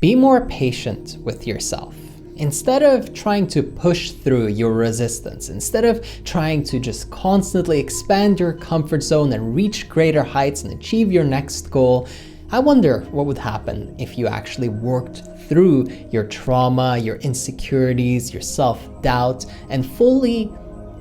Be more patient with yourself. Instead of trying to push through your resistance, instead of trying to just constantly expand your comfort zone and reach greater heights and achieve your next goal, I wonder what would happen if you actually worked through your trauma, your insecurities, your self-doubt, and fully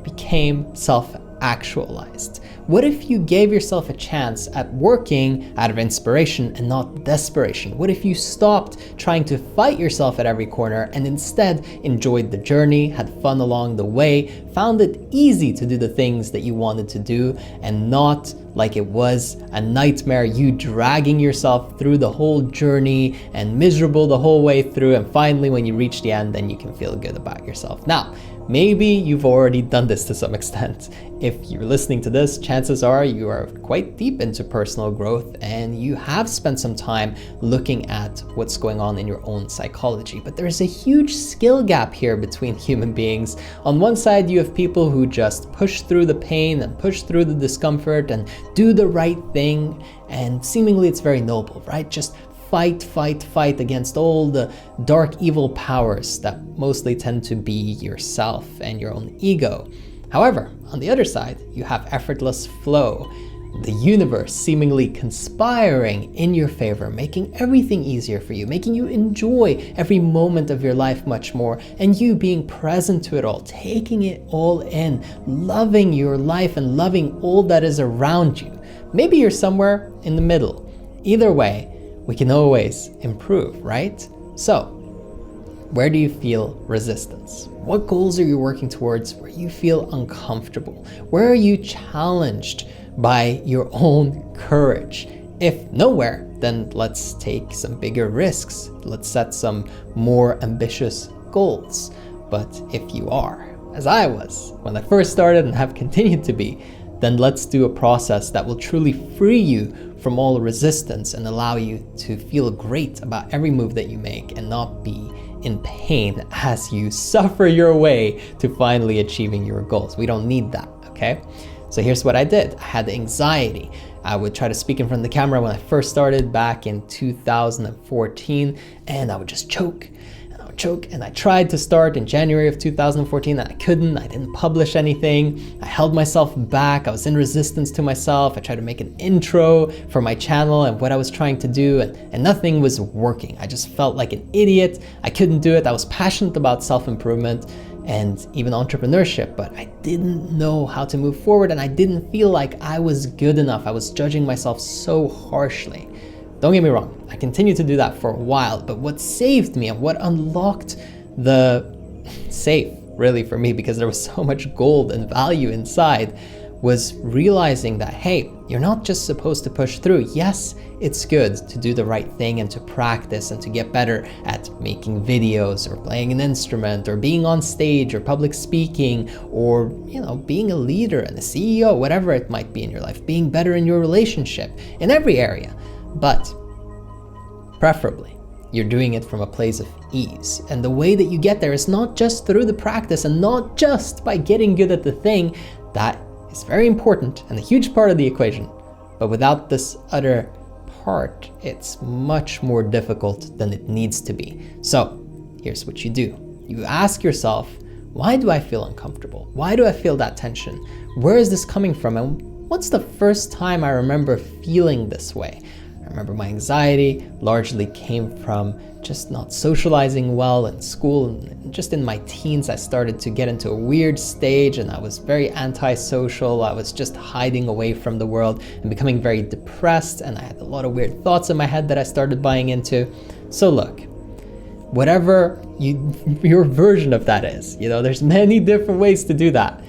became self-actualized. What if you gave yourself a chance at working out of inspiration and not desperation? What if you stopped trying to fight yourself at every corner and instead enjoyed the journey, had fun along the way, found it easy to do the things that you wanted to do, and not like it was a nightmare, you dragging yourself through the whole journey and miserable the whole way through, and finally when you reach the end, then you can feel good about yourself. Now, maybe you've already done this to some extent. If you're listening to this, chances are you are quite deep into personal growth and you have spent some time looking at what's going on in your own psychology. But there's a huge skill gap here between human beings. On one side, you have people who just push through the pain and push through the discomfort and do the right thing, and seemingly it's very noble, right? Just fight against all the dark evil powers that mostly tend to be yourself and your own ego. However, on the other side, you have effortless flow, the universe seemingly conspiring in your favor, making everything easier for you, making you enjoy every moment of your life much more, and you being present to it all, taking it all in, loving your life and loving all that is around you. Maybe you're somewhere in the middle. Either way, we can always improve, right? So, where do you feel resistance? What goals are you working towards where you feel uncomfortable? Where are you challenged by your own courage? If nowhere, then let's take some bigger risks. Let's set some more ambitious goals. But if you are, as I was when I first started and have continued to be, then let's do a process that will truly free you from all resistance and allow you to feel great about every move that you make and not be in pain as you suffer your way to finally achieving your goals. We don't need that, okay? So here's what I did. I had anxiety. I would try to speak in front of the camera when I first started back in 2014, and I would just choke. And I tried to start in January of 2014 and I couldn't. I didn't publish anything. I held myself back. I was in resistance to myself. I tried to make an intro for my channel and what I was trying to do, and nothing was working. I just felt like an idiot. I couldn't do it. I was passionate about self-improvement and even entrepreneurship, but I didn't know how to move forward and I didn't feel like I was good enough. I was judging myself so harshly. Don't get me wrong, I continued to do that for a while, but what saved me and what unlocked the safe, really for me, because there was so much gold and value inside, was realizing that, hey, you're not just supposed to push through. Yes, it's good to do the right thing and to practice and to get better at making videos or playing an instrument or being on stage or public speaking or, being a leader and a CEO, whatever it might be in your life, being better in your relationship, in every area. But preferably, you're doing it from a place of ease. And the way that you get there is not just through the practice and not just by getting good at the thing. That is very important and a huge part of the equation. But without this other part, it's much more difficult than it needs to be. So here's what you do. You ask yourself, why do I feel uncomfortable? Why do I feel that tension? Where is this coming from? And what's the first time I remember feeling this way? I remember my anxiety largely came from just not socializing well in school. And just in my teens, I started to get into a weird stage and I was very antisocial. I was just hiding away from the world and becoming very depressed. And I had a lot of weird thoughts in my head that I started buying into. So look, whatever your version of that is, there's many different ways to do that.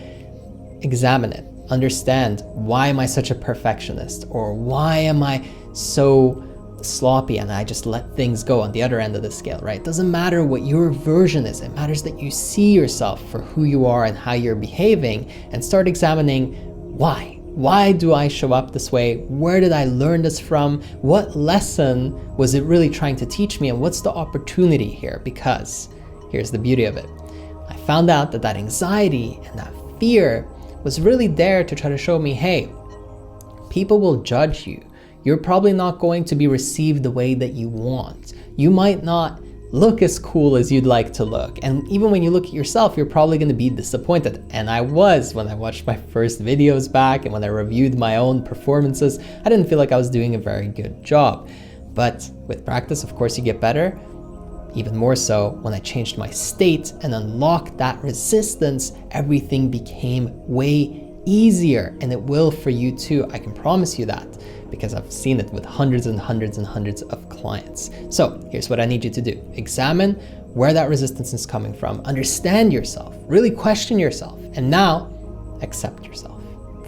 Examine it. Understand, why am I such a perfectionist? Or why am I so sloppy and I just let things go on the other end of the scale, right? It doesn't matter what your version is. It matters that you see yourself for who you are and how you're behaving and start examining why. Why do I show up this way? Where did I learn this from? What lesson was it really trying to teach me? And what's the opportunity here? Because here's the beauty of it. I found out that anxiety and that fear was really there to try to show me, hey, people will judge you. You're probably not going to be received the way that you want. you might not look as cool as you'd like to look. And even when you look at yourself, you're probably going to be disappointed. And I was when I watched my first videos back and when I reviewed my own performances. I didn't feel like I was doing a very good job. But with practice, of course, you get better. Even more so when I changed my state and unlocked that resistance, everything became way easier, and it will for you too. I can promise you that, because I've seen it with hundreds and hundreds and hundreds of clients. So here's what I need you to do. Examine where that resistance is coming from, understand yourself, really question yourself, and now accept yourself.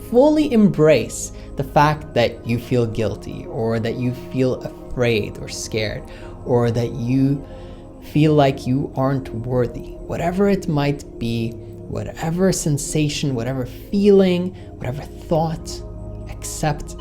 Fully embrace the fact that you feel guilty, or that you feel afraid or scared, or that you feel like you aren't worthy. Whatever it might be, whatever sensation, whatever feeling, whatever thought, accept,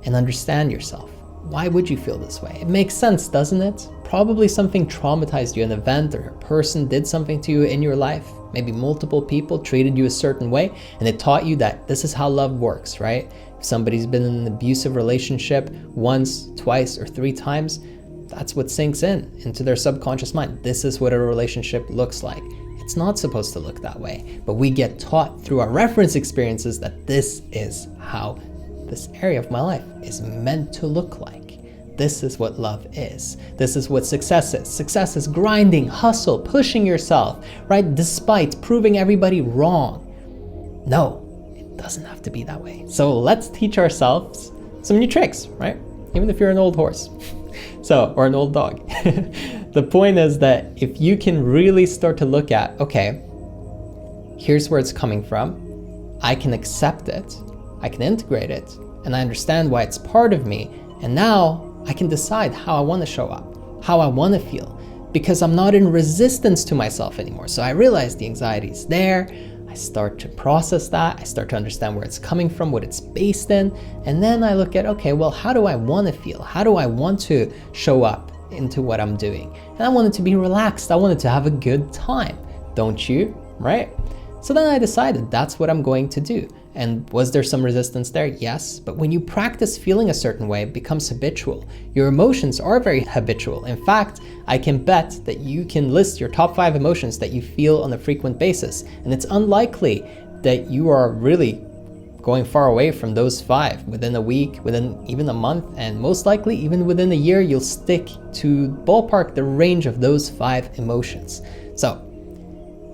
and understand yourself. Why would you feel this way? It makes sense, doesn't it? Probably something traumatized you, an event or a person did something to you in your life. Maybe multiple people treated you a certain way, and it taught you that this is how love works, right? If somebody's been in an abusive relationship once, twice, or 3 times, that's what sinks into their subconscious mind. This is what a relationship looks like. It's not supposed to look that way, but we get taught through our reference experiences that this is how this area of my life is meant to look like. This is what love is. This is what success is. Success is grinding, hustle, pushing yourself, right? Despite proving everybody wrong. No, it doesn't have to be that way. So let's teach ourselves some new tricks, right? Even if you're an old horse. Or an old dog. The point is that if you can really start to look at, okay, here's where it's coming from. I can accept it. I can integrate it. And I understand why it's part of me. And now I can decide how I want to show up, how I want to feel, because I'm not in resistance to myself anymore. So I realize the anxiety is there. I start to process that. I start to understand where it's coming from, what it's based in. And then I look at, okay, well, how do I want to feel? How do I want to show up into what I'm doing? And I want it to be relaxed. I want it to have a good time. Don't you? Right? So then I decided that's what I'm going to do. And was there some resistance there? Yes. But when you practice feeling a certain way, it becomes habitual. Your emotions are very habitual. In fact, I can bet that you can list your top 5 emotions that you feel on a frequent basis. And it's unlikely that you are really going far away from those 5 within a week, within even a month, and most likely even within a year, you'll stick to ballpark the range of those 5 emotions. So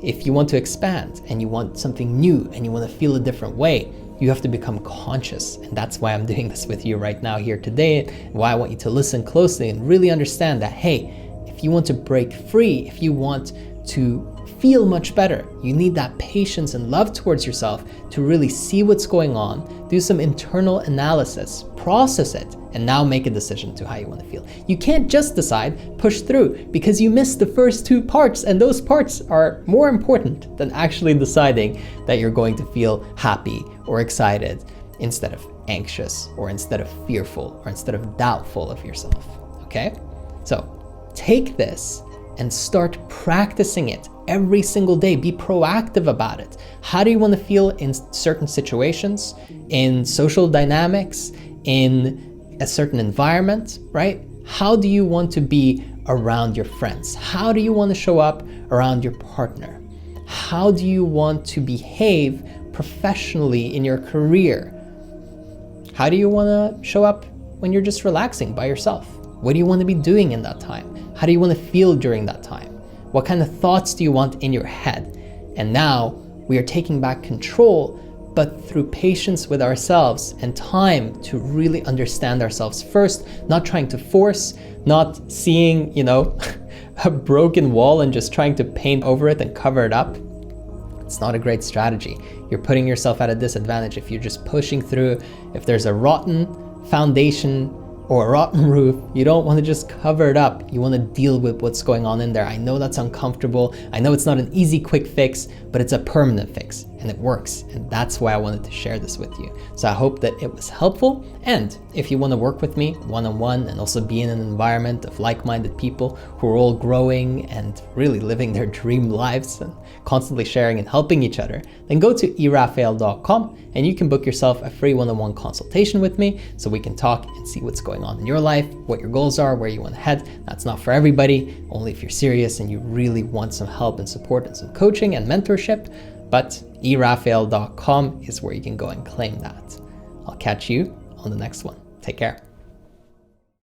if you want to expand and you want something new and you want to feel a different way, you have to become conscious. And that's why I'm doing this with you right now here today, and why I want you to listen closely and really understand that, hey, if you want to break free, if you want to feel much better, you need that patience and love towards yourself to really see what's going on, do some internal analysis, process it, and now make a decision to how you want to feel. You can't just decide, push through, because you missed the first 2 parts, and those parts are more important than actually deciding that you're going to feel happy or excited instead of anxious, or instead of fearful, or instead of doubtful of yourself. Okay? So take this and start practicing it every single day. Be proactive about it. How do you want to feel in certain situations, in social dynamics, in a certain environment, right? How do you want to be around your friends? How do you want to show up around your partner? How do you want to behave professionally in your career? How do you want to show up when you're just relaxing by yourself? What do you want to be doing in that time? How do you want to feel during that time? What kind of thoughts do you want in your head? And now we are taking back control, but through patience with ourselves and time to really understand ourselves first, not trying to force, not seeing, a broken wall and just trying to paint over it and cover it up. It's not a great strategy. You're putting yourself at a disadvantage if you're just pushing through. If there's a rotten foundation or a rotten roof, you don't want to just cover it up. You want to deal with what's going on in there. I know that's uncomfortable. I know it's not an easy, quick fix, but it's a permanent fix. and it works. And that's why I wanted to share this with you. So I hope that it was helpful. And if you want to work with me one-on-one and also be in an environment of like-minded people who are all growing and really living their dream lives and constantly sharing and helping each other, then go to erafael.com and you can book yourself a free one-on-one consultation with me so we can talk and see what's going on in your life, what your goals are, where you want to head. That's not for everybody, only if you're serious and you really want some help and support and some coaching and mentorship. But erafael.com is where you can go and claim that. I'll catch you on the next one. Take care.